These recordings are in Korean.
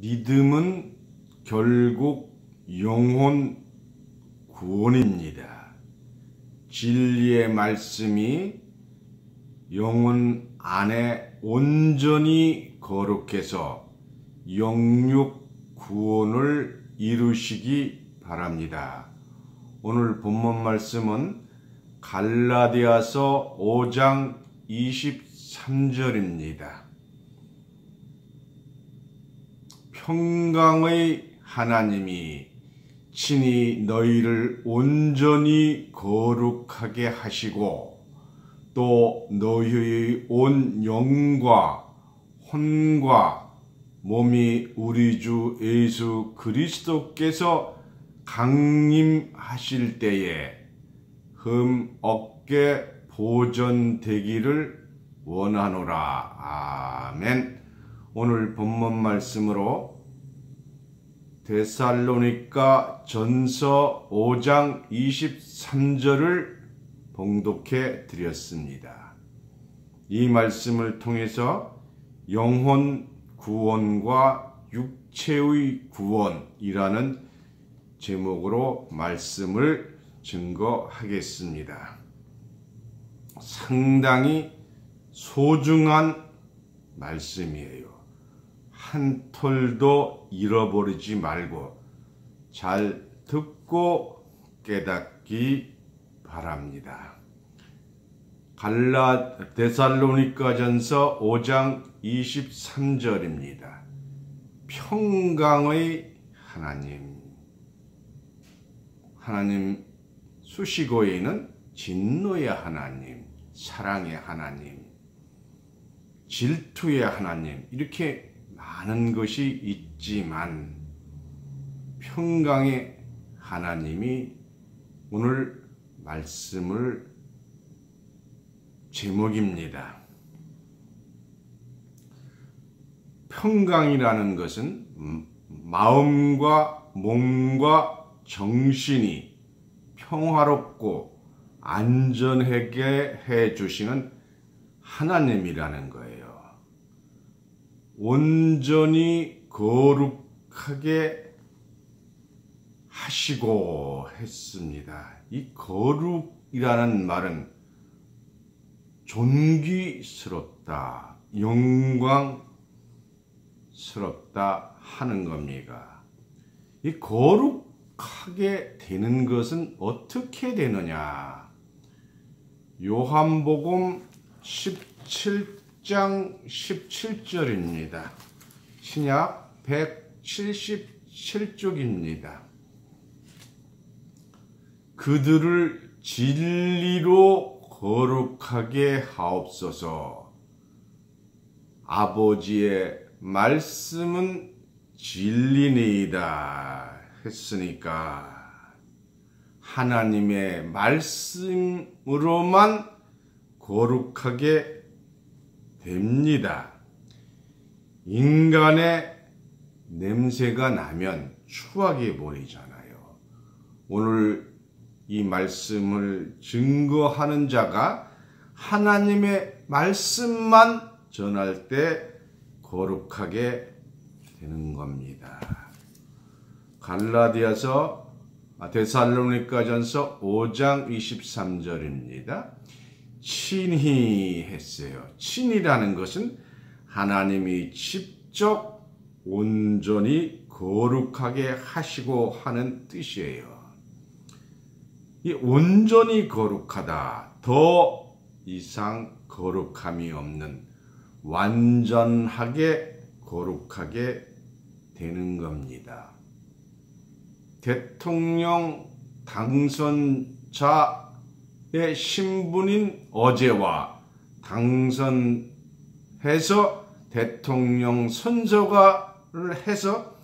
믿음은 결국 영혼 구원입니다. 진리의 말씀이 영혼 안에 온전히 거룩해서 영육 구원을 이루시기 바랍니다. 오늘 본문 말씀은 갈라디아서 5장 23절입니다. 평강의 하나님이 친히 너희를 온전히 거룩하게 하시고 또 너희의 온 영과 혼과 몸이 우리 주 예수 그리스도께서 강림하실 때에 흠 없게 보존되기를 원하노라. 아멘. 오늘 본문 말씀으로 데살로니가 전서 5장 23절을 봉독해 드렸습니다. 이 말씀을 통해서 영혼 구원과 육체의 구원이라는 제목으로 말씀을 증거하겠습니다. 상당히 소중한 말씀이에요. 한 톨도 잃어버리지 말고 잘 듣고 깨닫기 바랍니다. 데살로니가전서 5장 23절입니다. 평강의 하나님 수식어에는 진노의 하나님, 사랑의 하나님, 질투의 하나님 이렇게 많은 것이 있지만 평강의 하나님이 오늘 말씀을 제목입니다. 평강이라는 것은 마음과 몸과 정신이 평화롭고 안전하게 해주시는 하나님이라는 거예요. 온전히 거룩하게 하시고 했습니다. 이 거룩이라는 말은 존귀스럽다, 영광스럽다 하는 겁니다. 이 거룩하게 되는 것은 어떻게 되느냐? 요한복음 17장 17절입니다. 신약 177쪽입니다. 그들을 진리로 거룩하게 하옵소서. 아버지의 말씀은 진리니이다 했으니까 하나님의 말씀으로만 거룩하게 됩니다. 인간의 냄새가 나면 추하게 보이잖아요. 오늘 이 말씀을 증거하는 자가 하나님의 말씀만 전할 때 거룩하게 되는 겁니다. 데살로니가전서 5장 23절입니다. 친히 했어요. 친이라는 것은 하나님이 직접 온전히 거룩하게 하시고 하는 뜻이에요. 이 온전히 거룩하다, 더 이상 거룩함이 없는 완전하게 거룩하게 되는 겁니다. 대통령 당선자의 신분인 어제와 당선해서 대통령 선거를 해서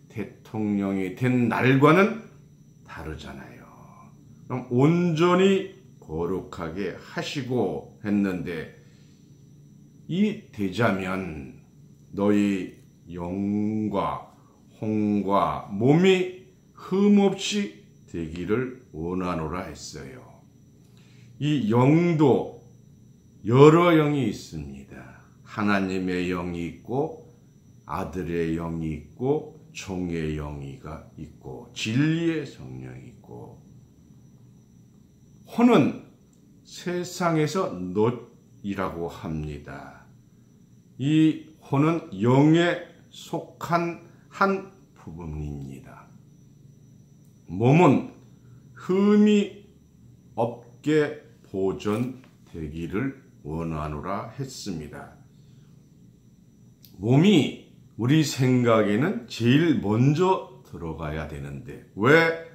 대통령이 된 날과는 다르잖아요. 그럼 온전히 거룩하게 하시고 했는데 이 되자면 너희 영과 혼과 몸이 흠없이 되기를 원하노라 했어요. 이 영도 여러 영이 있습니다. 하나님의 영이 있고 아들의 영이 있고 종의 영이가 있고 진리의 성령이 있고 혼은 세상에서 놋이라고 합니다. 이 혼은 영에 속한 한 부분입니다. 몸은 흠이 없게 보존되기를 원하노라 했습니다. 몸이 우리 생각에는 제일 먼저 들어가야 되는데 왜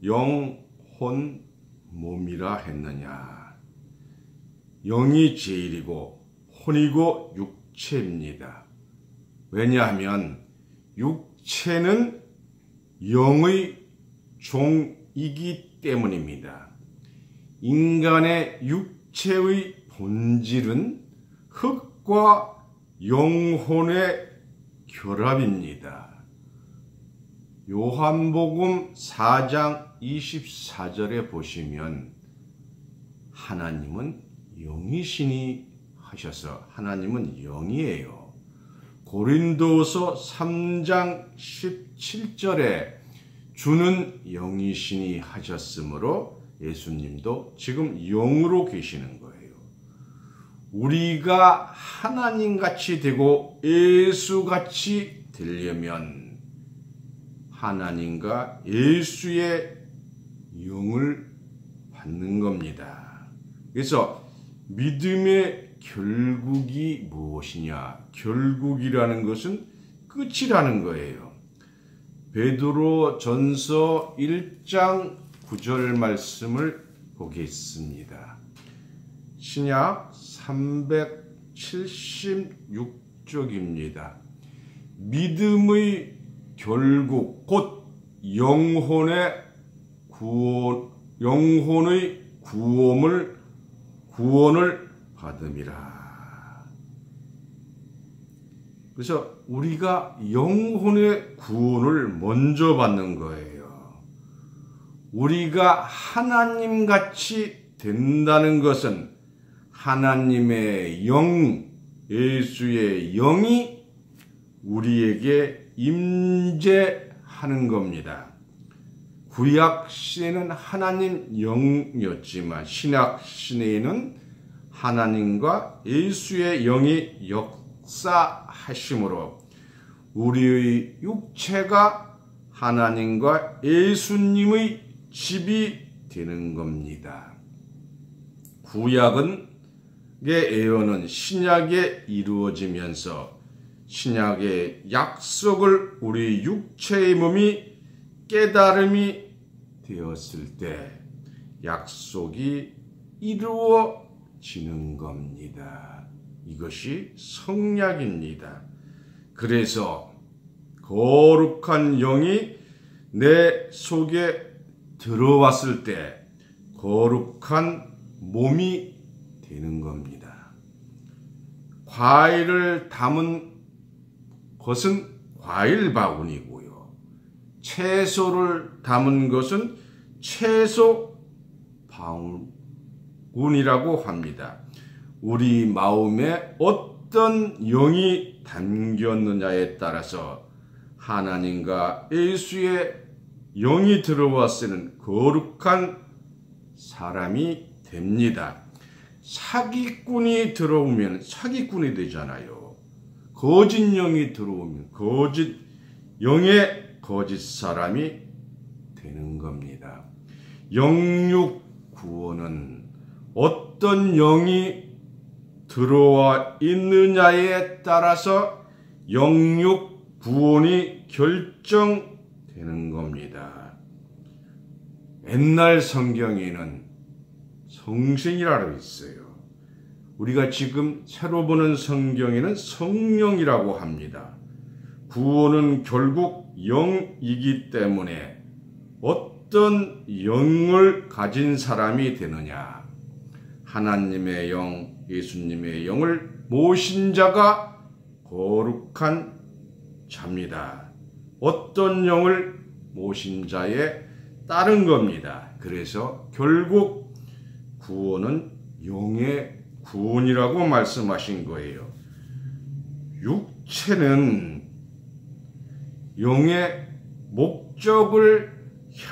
영, 혼, 몸이라 했느냐? 영이 제일이고 혼이고 육체입니다. 왜냐하면 육체는 영의 종이기 때문입니다. 인간의 육체의 본질은 흙과 영혼의 결합입니다. 요한복음 4장 24절에 보시면 하나님은 영이시니 하셔서 하나님은 영이에요. 고린도서 3장 17절에 주는 영이시니 하셨으므로 예수님도 지금 영으로 계시는 거예요. 우리가 하나님같이 되고 예수같이 되려면 하나님과 예수의 영을 받는 겁니다. 그래서 믿음의 결국이 무엇이냐? 결국이라는 것은 끝이라는 거예요. 베드로 전서 1장 9절 말씀을 보겠습니다. 신약 376쪽입니다. 믿음의 결국 곧 영혼의 구원을 받음이라. 그래서 우리가 영혼의 구원을 먼저 받는 거예요. 우리가 하나님같이 된다는 것은 하나님의 영, 예수의 영이 우리에게 임재하는 겁니다. 구약 시대는 하나님 영이었지만 신약 시대에는 하나님과 예수의 영이 역사하심으로 우리의 육체가 하나님과 예수님의 집이 되는 겁니다. 구약의 예언은 신약에 이루어지면서 신약의 약속을 우리 육체의 몸이 깨달음이 되었을 때 약속이 이루어지는 겁니다. 이것이 성약입니다. 그래서 거룩한 영이 내 속에 들어왔을 때 거룩한 몸이 되는 겁니다. 과일을 담은 것은 과일 바구니고요. 채소를 담은 것은 채소 바구니라고 합니다. 우리 마음에 어떤 영이 담겼느냐에 따라서 하나님과 예수의 영이 들어왔을 때는 거룩한 사람이 됩니다. 사기꾼이 들어오면 사기꾼이 되잖아요. 거짓 영이 들어오면 거짓 영의 거짓 사람이 되는 겁니다. 영육 구원은 어떤 영이 들어와 있느냐에 따라서 영육 구원이 결정되는 겁니다. 옛날 성경에는 성신이라고 있어요. 우리가 지금 새로 보는 성경에는 성령이라고 합니다. 구원은 결국 영이기 때문에 어떤 영을 가진 사람이 되느냐? 하나님의 영, 예수님의 영을 모신 자가 거룩한 자입니다. 어떤 영을 모신 자에 따른 겁니다. 그래서 결국 구원은 영의 구원이라고 말씀하신 거예요. 육체는 영의 목적을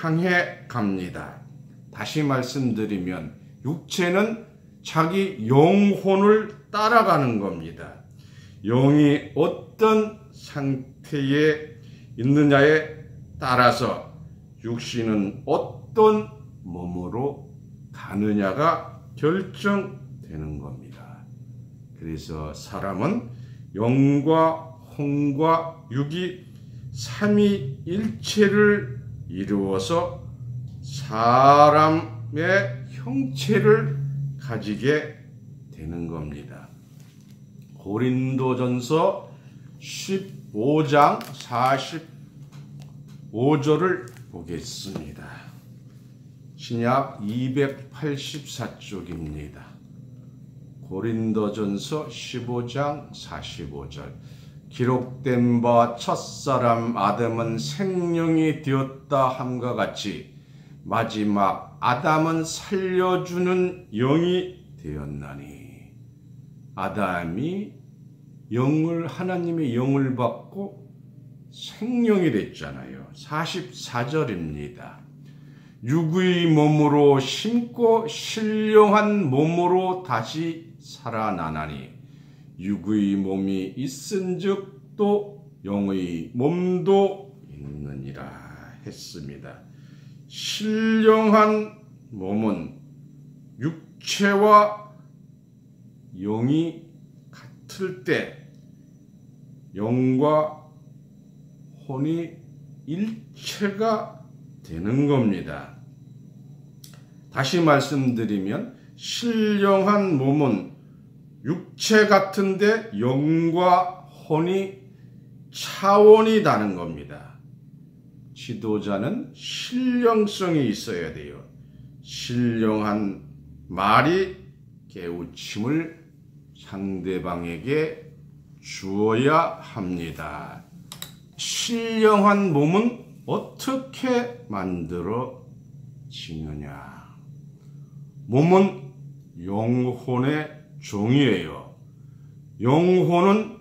향해 갑니다. 다시 말씀드리면 육체는 자기 영혼을 따라가는 겁니다. 영이 어떤 상태에 있느냐에 따라서 육신은 어떤 몸으로 가느냐가 결정되는 겁니다. 그래서 사람은 영과 혼과 육이 삼위일체를 이루어서 사람의 형체를 가지게 되는 겁니다. 고린도전서 15장 45절을 보겠습니다. 신약 284쪽입니다. 고린도전서 15장 45절. 기록된 바 첫사람 아담은 생명이 되었다 함과 같이 마지막 아담은 살려주는 영이 되었나니. 아담이 하나님의 영을 받고 생명이 됐잖아요. 44절입니다. 육의 몸으로 심고 신령한 몸으로 다시 살아나나니 육의 몸이 있은즉 또 영의 몸도 있느니라 했습니다. 신령한 몸은 육체와 영이 같을 때 영과 혼이 일체가 되는 겁니다. 다시 말씀드리면 신령한 몸은 육체 같은데 영과 혼이 차원이 다른 겁니다. 지도자는 신령성이 있어야 돼요. 신령한 말이 깨우침을 상대방에게 주어야 합니다. 신령한 몸은 어떻게 만들어지느냐? 몸은 영혼의 종이에요. 영혼은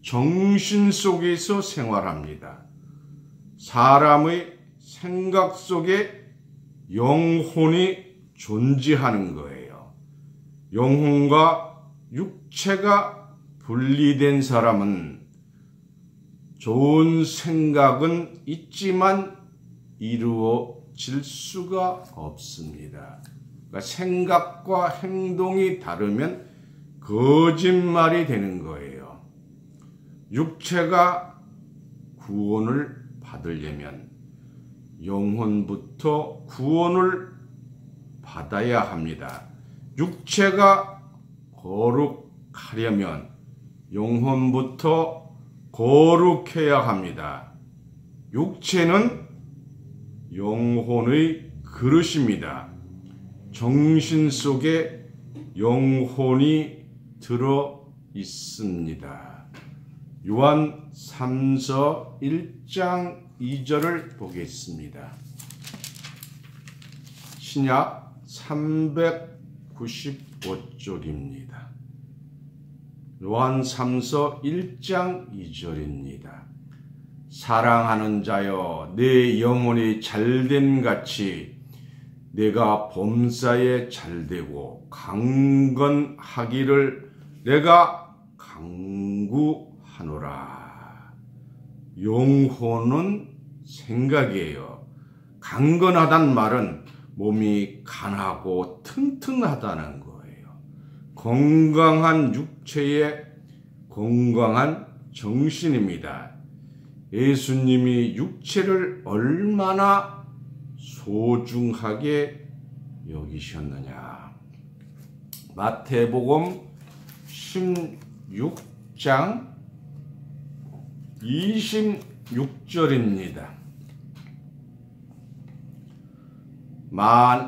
정신 속에서 생활합니다. 사람의 생각 속에 영혼이 존재하는 거예요. 영혼과 육체가 분리된 사람은 좋은 생각은 있지만 이루어질 수가 없습니다. 그러니까 생각과 행동이 다르면 거짓말이 되는 거예요. 육체가 구원을 받으려면 영혼부터 구원을 받아야 합니다. 육체가 거룩하려면 영혼부터 거룩해야 합니다. 육체는 영혼의 그릇입니다. 정신 속에 영혼이 들어 있습니다. 요한 3서 1장 2절을 보겠습니다. 신약 395쪽입니다. 요한 3서 1장 2절입니다. 사랑하는 자여 내 영혼이 잘된 같이 내가 범사에 잘되고 강건하기를 내가 강구하노라. 영혼은 생각이에요. 강건하단 말은 몸이 강하고 튼튼하다는 거예요. 건강한 육체에 건강한 정신입니다. 예수님이 육체를 얼마나 소중하게 여기셨느냐. 마태복음 16장 26절입니다.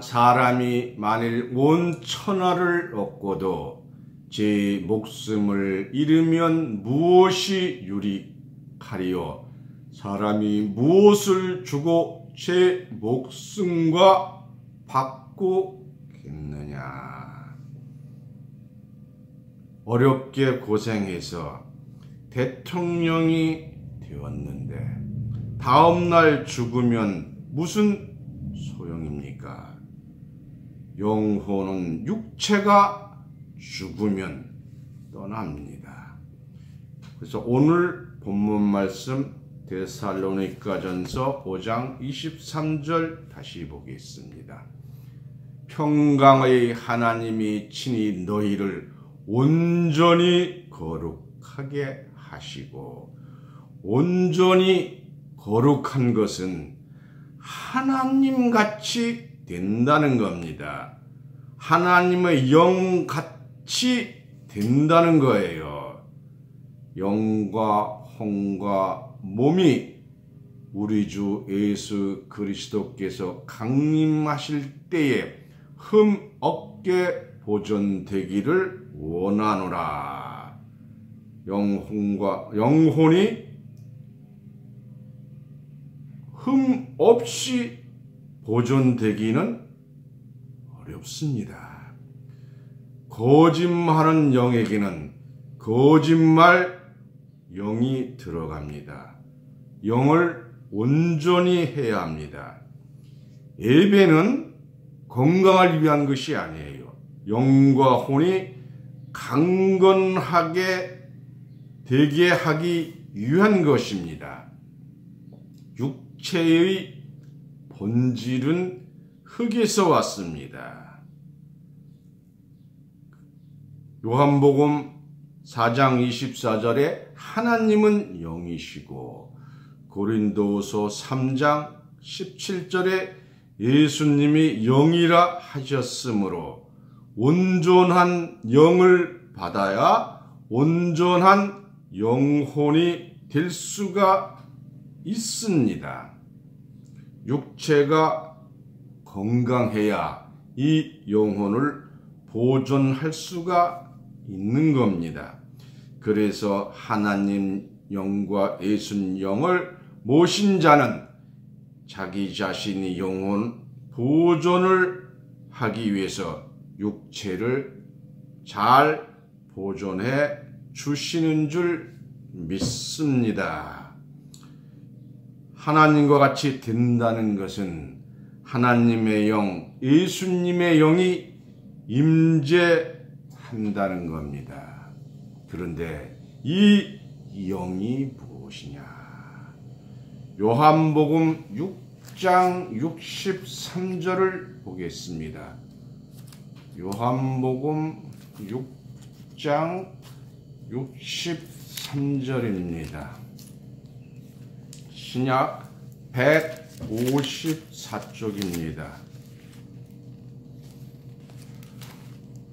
사람이 만일 온 천하를 얻고도 제 목숨을 잃으면 무엇이 유익하리요? 사람이 무엇을 주고 제 목숨과 바꾸겠느냐? 어렵게 고생해서 대통령이 되었는데 다음날 죽으면 무슨 소용입니까? 영혼은 육체가 죽으면 떠납니다. 그래서 오늘 본문 말씀 데살로니가전서 5장 23절 다시 보겠습니다. 평강의 하나님이 친히 너희를 온전히 거룩하게 하시고, 온전히 거룩한 것은 하나님같이 된다는 겁니다. 하나님의 영같이 된다는 거예요. 영과 혼과 몸이 우리 주 예수 그리스도께서 강림하실 때에 흠 없게 보존되기를 원하노라. 영혼이 흠 없이 보존되기는 어렵습니다. 거짓말하는 영에게는 거짓말 영이 들어갑니다. 영을 온전히 해야 합니다. 예배는 건강을 위한 것이 아니에요. 영과 혼이 강건하게 되게 하기 위한 것입니다. 육체의 본질은 흙에서 왔습니다. 요한복음 4장 24절에 하나님은 영이시고, 고린도후서 3장 17절에 예수님이 영이라 하셨으므로 온전한 영을 받아야 온전한 영혼이 될 수가 있습니다. 육체가 건강해야 이 영혼을 보존할 수가 있는 겁니다. 그래서 하나님 영과 예수님 영을 모신 자는 자기 자신이 영혼 보존을 하기 위해서 육체를 잘 보존해 주시는 줄 믿습니다. 하나님과 같이 된다는 것은 하나님의 영, 예수님의 영이 임재한다는 겁니다. 그런데 이 영이 무엇이냐? 요한복음 6장 63절을 보겠습니다. 요한복음 6장 63절입니다. 신약 154쪽입니다.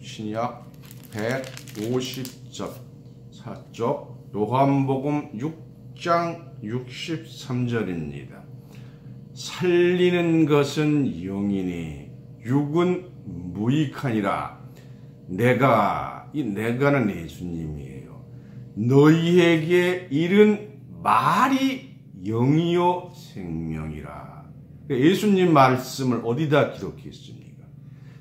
신약 154쪽 요한복음 6장 63절입니다. 살리는 것은 영이니 육은 무익하니라. 이 내가는 예수님이에요. 너희에게 이른 말이 영이요 생명이라. 예수님 말씀을 어디다 기록했습니까?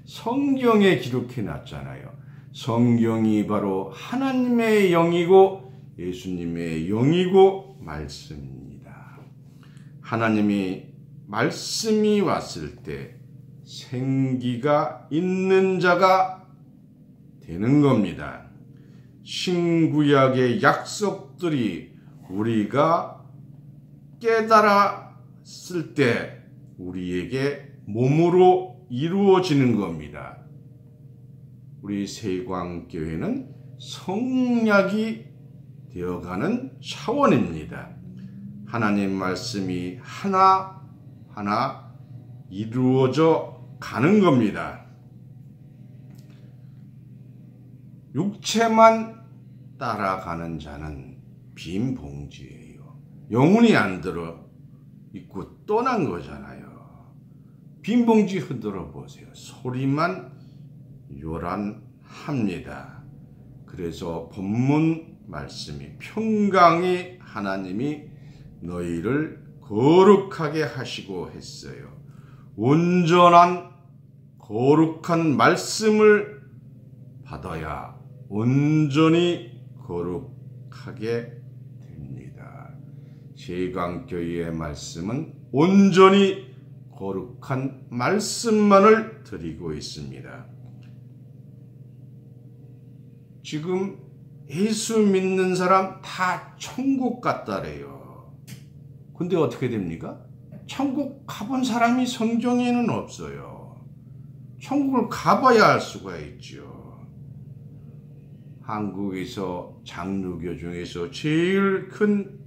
성경에 기록해 놨잖아요. 성경이 바로 하나님의 영이고 예수님의 영이고 말씀입니다. 하나님이 말씀이 왔을 때 생기가 있는 자가 되는 겁니다. 신구약의 약속들이 우리가 깨달았을 때 우리에게 몸으로 이루어지는 겁니다. 우리 세광교회는 성약이 되어가는 차원입니다. 하나님 말씀이 하나하나 이루어져 가는 겁니다. 육체만 따라가는 자는 빈 봉지예요. 영혼이 안 들어 있고 떠난 거잖아요. 빈 봉지 흔들어 보세요. 소리만 요란합니다. 그래서 본문 말씀이 평강의 하나님이 너희를 거룩하게 하시고 했어요. 온전한 거룩한 말씀을 받아야 온전히 거룩하게 됩니다. 제강교회의 말씀은 온전히 거룩한 말씀만을 드리고 있습니다. 지금 예수 믿는 사람 다 천국 갔다래요. 근데 어떻게 됩니까? 천국 가본 사람이 성경에는 없어요. 천국을 가봐야 알 수가 있죠. 한국에서 장로교 중에서 제일 큰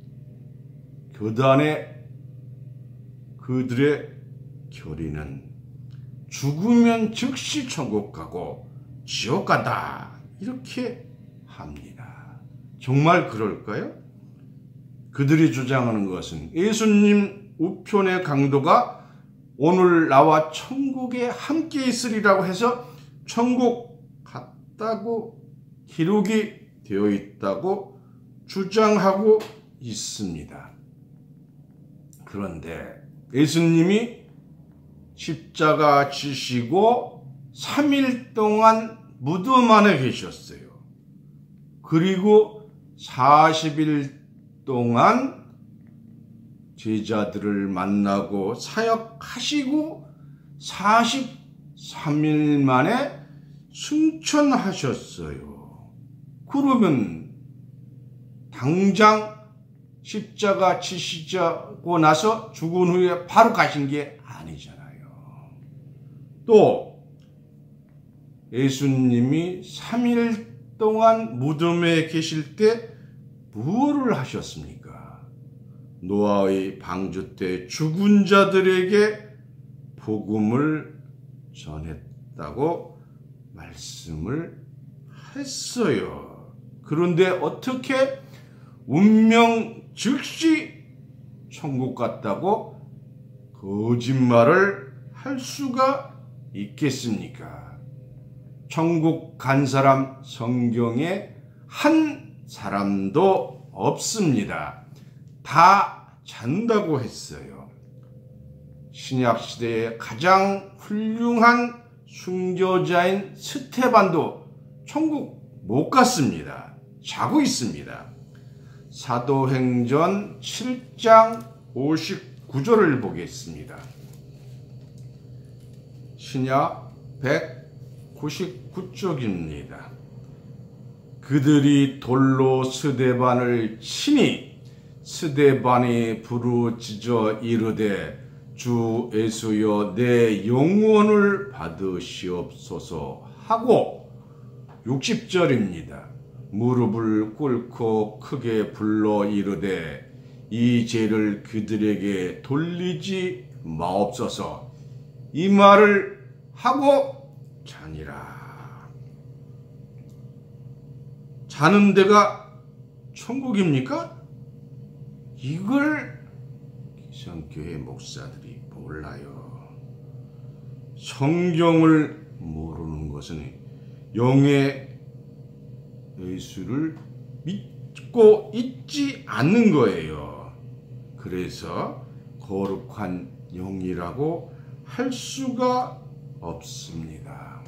교단의 그들의 결의는 죽으면 즉시 천국 가고 지옥 간다 이렇게 합니다. 정말 그럴까요? 그들이 주장하는 것은 예수님 우편의 강도가 오늘 나와 천국에 함께 있으리라고 해서 천국 갔다고 기록이 되어 있다고 주장하고 있습니다. 그런데 예수님이 십자가 지시고 3일 동안 무덤 안에 계셨어요. 그리고 40일 동안 제자들을 만나고 사역하시고 43일 만에 승천하셨어요. 그러면 당장 십자가 지시고 나서 죽은 후에 바로 가신 게 아니잖아요. 또 예수님이 3일 동안 무덤에 계실 때 무엇을 하셨습니까? 노아의 방주 때 죽은 자들에게 복음을 전했다고 말씀을 했어요. 그런데 어떻게 운명 즉시 천국 갔다고 거짓말을 할 수가 있겠습니까? 천국 간 사람 성경에 한 사람도 없습니다. 다 잔다고 했어요. 신약시대의 가장 훌륭한 순교자인 스테반도 천국 못 갔습니다. 자고 있습니다. 사도행전 7장 59절을 보겠습니다. 신약 199쪽입니다. 그들이 돌로 스데반을 치니 스데반이 부르짖어 이르되 주 예수여 내 영혼을 받으시옵소서 하고 60절입니다. 무릎을 꿇고 크게 불러 이르되 이 죄를 그들에게 돌리지 마옵소서. 이 말을 하고 자니라. 자는 데가 천국입니까? 이걸 기성교회 목사들이 몰라요. 성경을 모르는 것은 영의 예수를 믿고 있지 않는 거예요. 그래서 거룩한 영이라고 할 수가 없습니다.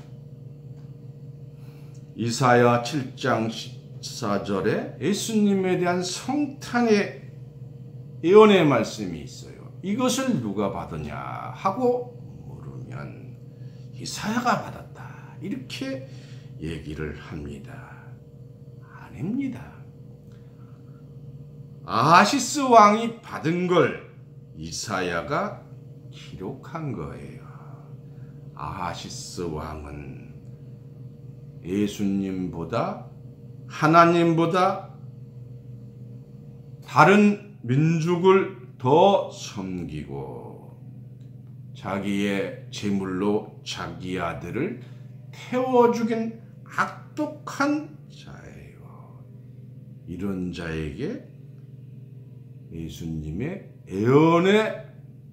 이사야 7장 14절에 예수님에 대한 성탄의 예언의 말씀이 있어요. 이것을 누가 받으냐 하고 물으면 이사야가 받았다 이렇게 얘기를 합니다. 아닙니다. 아하시스 왕이 받은 걸 이사야가 기록한 거예요. 아하시스 왕은 예수님보다 하나님보다 다른 민족을 더 섬기고 자기의 제물로 자기 아들을 태워 죽인 악독한 자예요. 이런 자에게 예수님의 예언의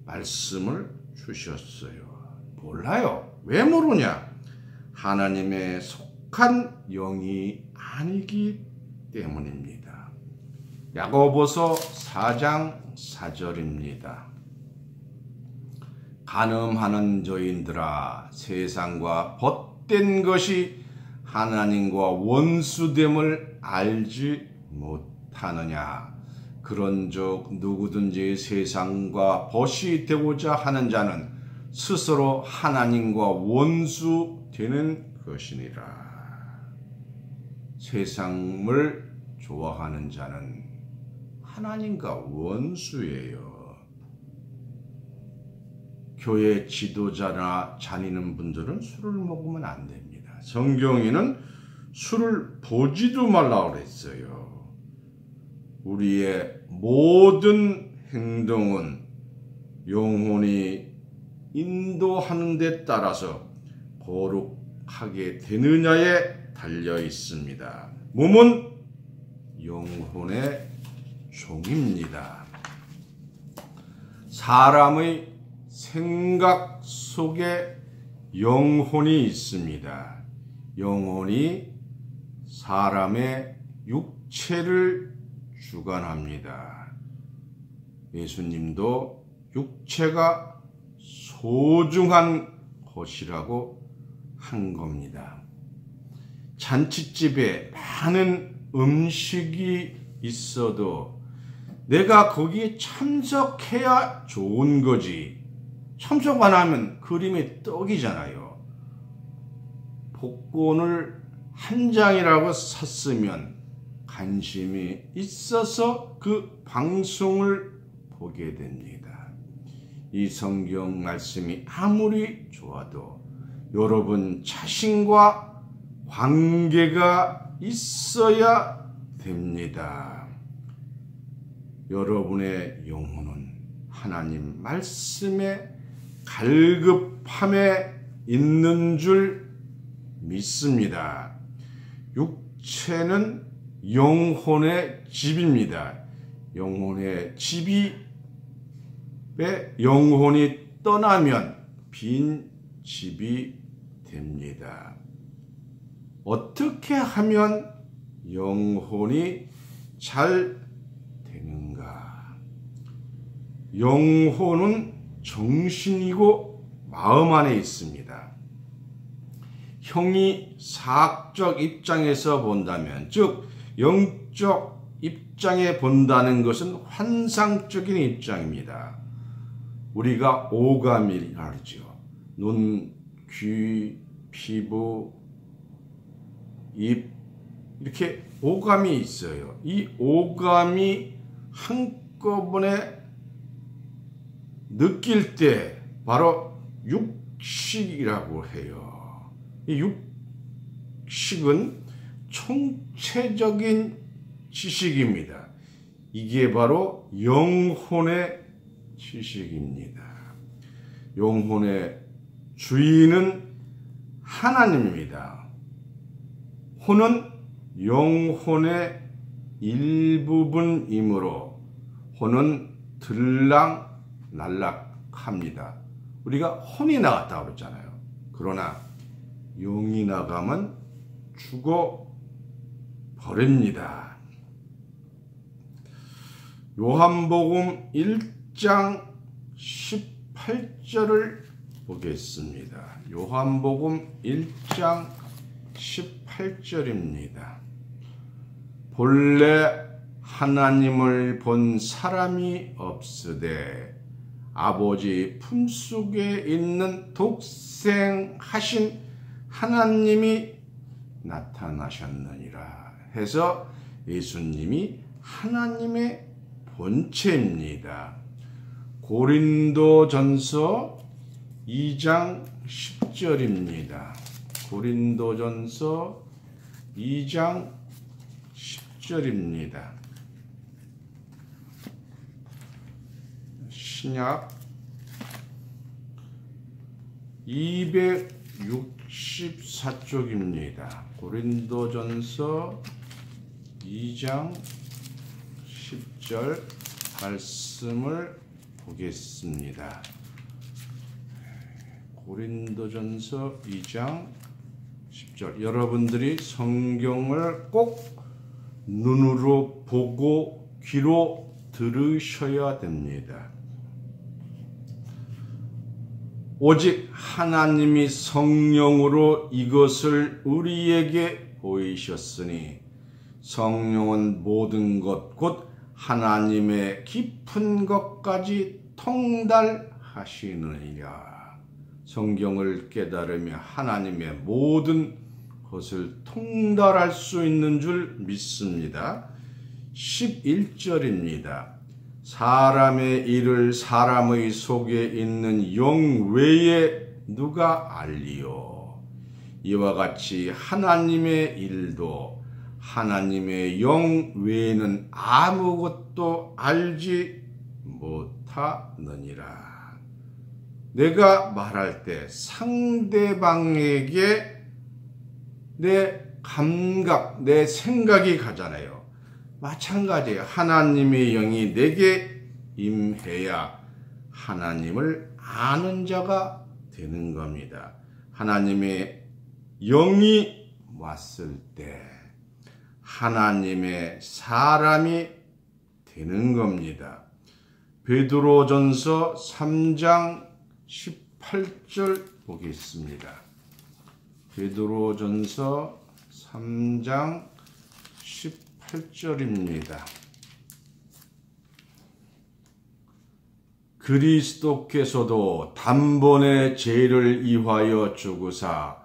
말씀을 주셨어요. 몰라요. 왜 모르냐? 하나님의 속한 영이 아니기 때문입니다. 야고보서 4장 4절입니다. 간음하는 저인들아 세상과 벗된 것이 하나님과 원수됨을 알지 못하느냐? 그 그런즉 누구든지 세상과 벗이 되고자 하는 자는 스스로 하나님과 원수 되는 것이니라. 세상을 좋아하는 자는 하나님과 원수예요. 교회 지도자나 다니는 분들은 술을 먹으면 안 됩니다. 성경에는 술을 보지도 말라고 그랬어요. 우리의 모든 행동은 영혼이 인도하는 데 따라서 거룩하게 되느냐에 달려 있습니다. 몸은 영혼의 종입니다. 사람의 생각 속에 영혼이 있습니다. 영혼이 사람의 육체를 주관합니다. 예수님도 육체가 소중한 것이라고 한 겁니다. 잔칫집에 많은 음식이 있어도 내가 거기에 참석해야 좋은 거지. 참석 안 하면 그림의 떡이잖아요. 복권을 한 장이라고 샀으면 관심이 있어서 그 방송을 보게 됩니다. 이 성경 말씀이 아무리 좋아도 여러분 자신과 관계가 있어야 됩니다. 여러분의 영혼은 하나님 말씀에 갈급함에 있는 줄 믿습니다. 육체는 영혼의 집입니다. 영혼의 집이 영혼이 떠나면 빈 집이 됩니다. 어떻게 하면 영혼이 잘 되는가? 영혼은 정신이고 마음 안에 있습니다. 형이 사학적 입장에서 본다면, 즉 영적 입장에 본다는 것은 환상적인 입장입니다. 우리가 오감이라 하죠. 눈, 귀, 피부, 입, 이렇게 오감이 있어요. 이 오감이 한꺼번에 느낄 때 바로 육식이라고 해요. 이 육식은 총체적인 지식입니다. 이게 바로 영혼의 지식입니다. 영혼의 주인은 하나님입니다. 혼은 영혼의 일부분이므로 혼은 들락날락합니다. 우리가 혼이 나갔다고 그랬잖아요. 그러나 영이 나가면 죽어버립니다. 요한복음 1장 18절을 보겠습니다. 요한복음 1장 18절입니다. 본래 하나님을 본 사람이 없으되 아버지 품속에 있는 독생하신 하나님이 나타나셨느니라 해서 예수님이 하나님의 본체입니다. 고린도전서 2장 10절입니다. 고린도전서 2장 10절입니다. 신약 264쪽입니다. 고린도전서 2장 10절 말씀을 보겠습니다. 고린도전서 2장 10절. 여러분들이 성경을 꼭 눈으로 보고 귀로 들으셔야 됩니다. 오직 하나님이 성령으로 이것을 우리에게 보이셨으니 성령은 모든 것 곧 하나님의 깊은 것까지 통달하시느니라. 성경을 깨달으며 하나님의 모든 것을 통달할 수 있는 줄 믿습니다. 11절입니다. 사람의 일을 사람의 속에 있는 영 외에 누가 알리요? 이와 같이 하나님의 일도 하나님의 영 외에는 아무것도 알지 못하느니라. 내가 말할 때 상대방에게 내 감각, 내 생각이 가잖아요. 마찬가지예요. 하나님의 영이 내게 임해야 하나님을 아는 자가 되는 겁니다. 하나님의 영이 왔을 때 하나님의 사람이 되는 겁니다. 베드로전서 3장 18절 보겠습니다. 베드로전서 3장 18절입니다. 그리스도께서도 단번에 죄를 이하여 죽으사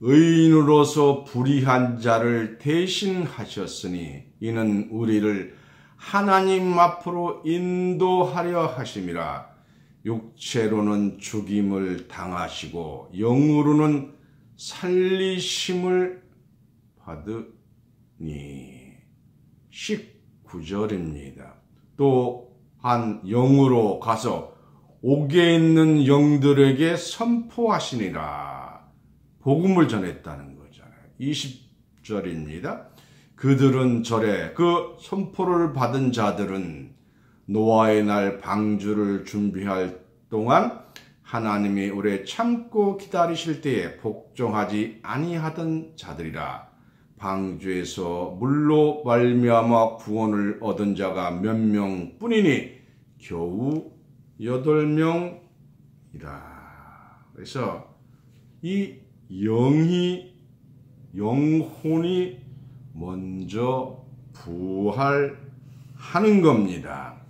의인으로서 불의한 자를 대신하셨으니 이는 우리를 하나님 앞으로 인도하려 하심이라. 육체로는 죽임을 당하시고 영으로는 살리심을 받으니. 19절입니다. 또한 영으로 가서 옥에 있는 영들에게 선포하시니라. 복음을 전했다는 거잖아요. 20절입니다. 그들은 절에 그 선포를 받은 자들은 노아의 날 방주를 준비할 동안 하나님이 오래 참고 기다리실 때에 복종하지 아니하던 자들이라. 방주에서 물로 말미암아 구원을 얻은 자가 몇 명뿐이니 겨우 8명이라. 그래서 이 영혼이 먼저 부활하는 겁니다.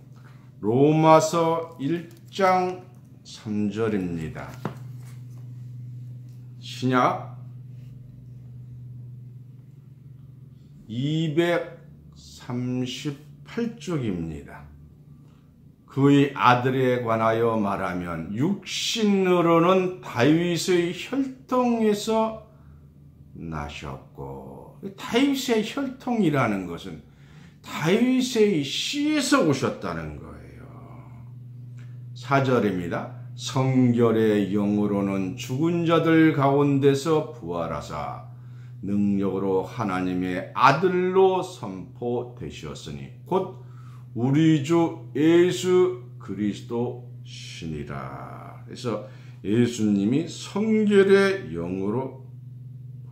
로마서 1장 3절입니다. 신약 238쪽입니다. 그의 아들에 관하여 말하면 육신으로는 다윗의 혈통에서 나셨고, 다윗의 혈통이라는 것은 다윗의 씨에서 오셨다는 거예요. 4절입니다. 성결의 영으로는 죽은 자들 가운데서 부활하사 능력으로 하나님의 아들로 선포되셨으니 곧 우리 주 예수 그리스도시니라. 그래서 예수님이 성결의 영으로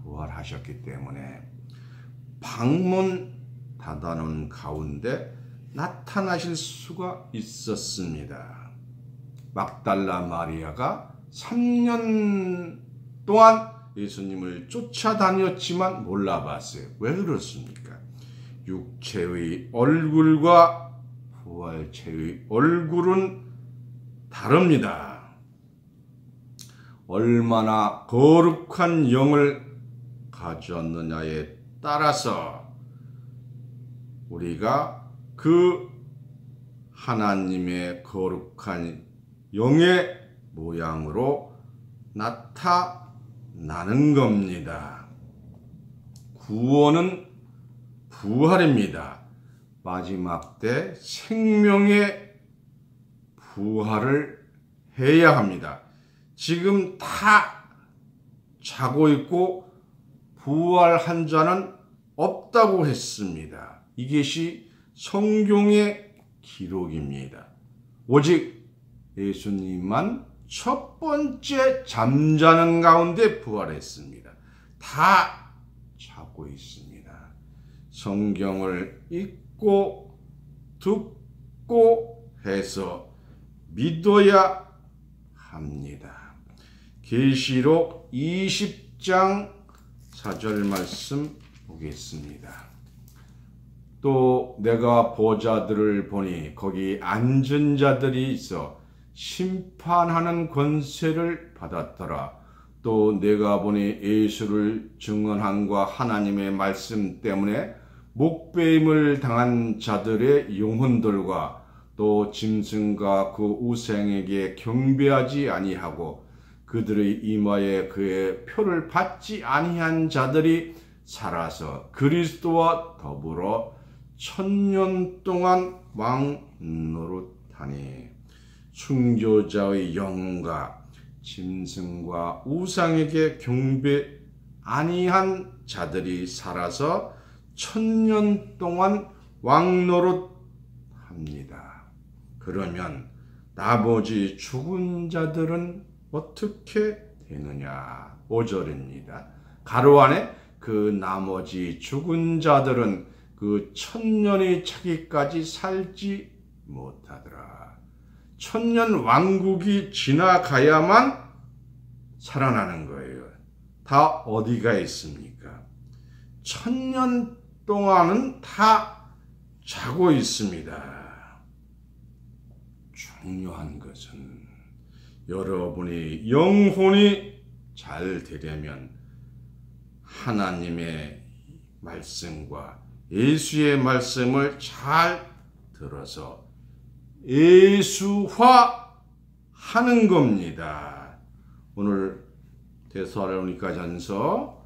부활하셨기 때문에 방문 닫아놓은 가운데 나타나실 수가 있었습니다. 막달라 마리아가 3년 동안 예수님을 쫓아다녔지만 몰라봤어요. 왜 그렇습니까? 육체의 얼굴과 부활체의 얼굴은 다릅니다. 얼마나 거룩한 영을 가졌느냐에 따라서 우리가 그 하나님의 거룩한 영의 모양으로 나타나는 겁니다. 구원은 부활입니다. 마지막 때 생명의 부활을 해야 합니다. 지금 다 자고 있고 부활한 자는 없다고 했습니다. 이것이 성경의 기록입니다. 오직 예수님만 첫 번째 잠자는 가운데 부활했습니다. 다 자고 있습니다. 성경을 읽고 듣고 해서 믿어야 합니다. 계시록 20장 4절 말씀 보겠습니다. 또 내가 보자들을 보니 거기 앉은 자들이 있어 심판하는 권세를 받았더라. 또 내가 보니 예수를 증언함과 하나님의 말씀 때문에 목배임을 당한 자들의 영혼들과 또 짐승과 그 우상에게 경배하지 아니하고 그들의 이마에 그의 표를 받지 아니한 자들이 살아서 그리스도와 더불어 1000년 동안 왕 노릇하니 순교자의 영혼과 짐승과 우상에게 경배 아니한 자들이 살아서 1000년 동안 왕 노릇합니다. 그러면 나머지 죽은 자들은 어떻게 되느냐? 5절입니다. 가로 안에 그 나머지 죽은 자들은 그 1000년이 차기까지 살지 못하더라. 1000년 왕국이 지나가야만 살아나는 거예요. 다 어디가 있습니까? 1000년 동안은 다 자고 있습니다. 중요한 것은 여러분이 영혼이 잘 되려면 하나님의 말씀과 예수의 말씀을 잘 들어서 예수화 하는 겁니다. 오늘 데살로니가전서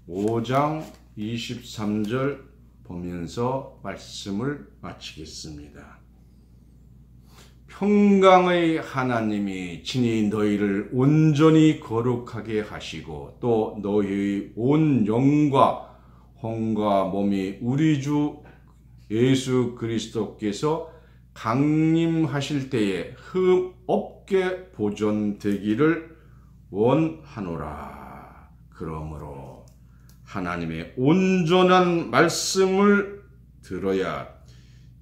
5장 23절 보면서 말씀을 마치겠습니다. 평강의 하나님이 친히 너희를 온전히 거룩하게 하시고 또 너희의 온 영과 혼과 몸이 우리 주 예수 그리스도께서 강림하실 때에 흠 없게 보존되기를 원하노라. 그러므로 하나님의 온전한 말씀을 들어야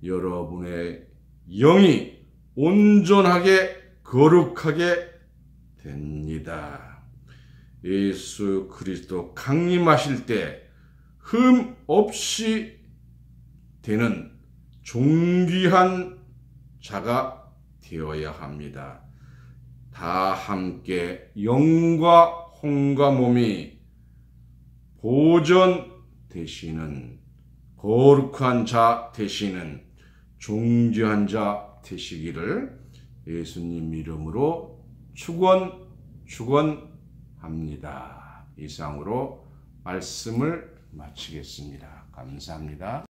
여러분의 영이 온전하게 거룩하게 됩니다. 예수 그리스도 강림하실 때 흠 없이 되는 존귀한 자가 되어야 합니다. 다 함께 영과 혼과 몸이 보존 되시는 거룩한 자 되시는 존귀한 자 되시기를 예수님 이름으로 축원합니다. 이상으로 말씀을 마치겠습니다. 감사합니다.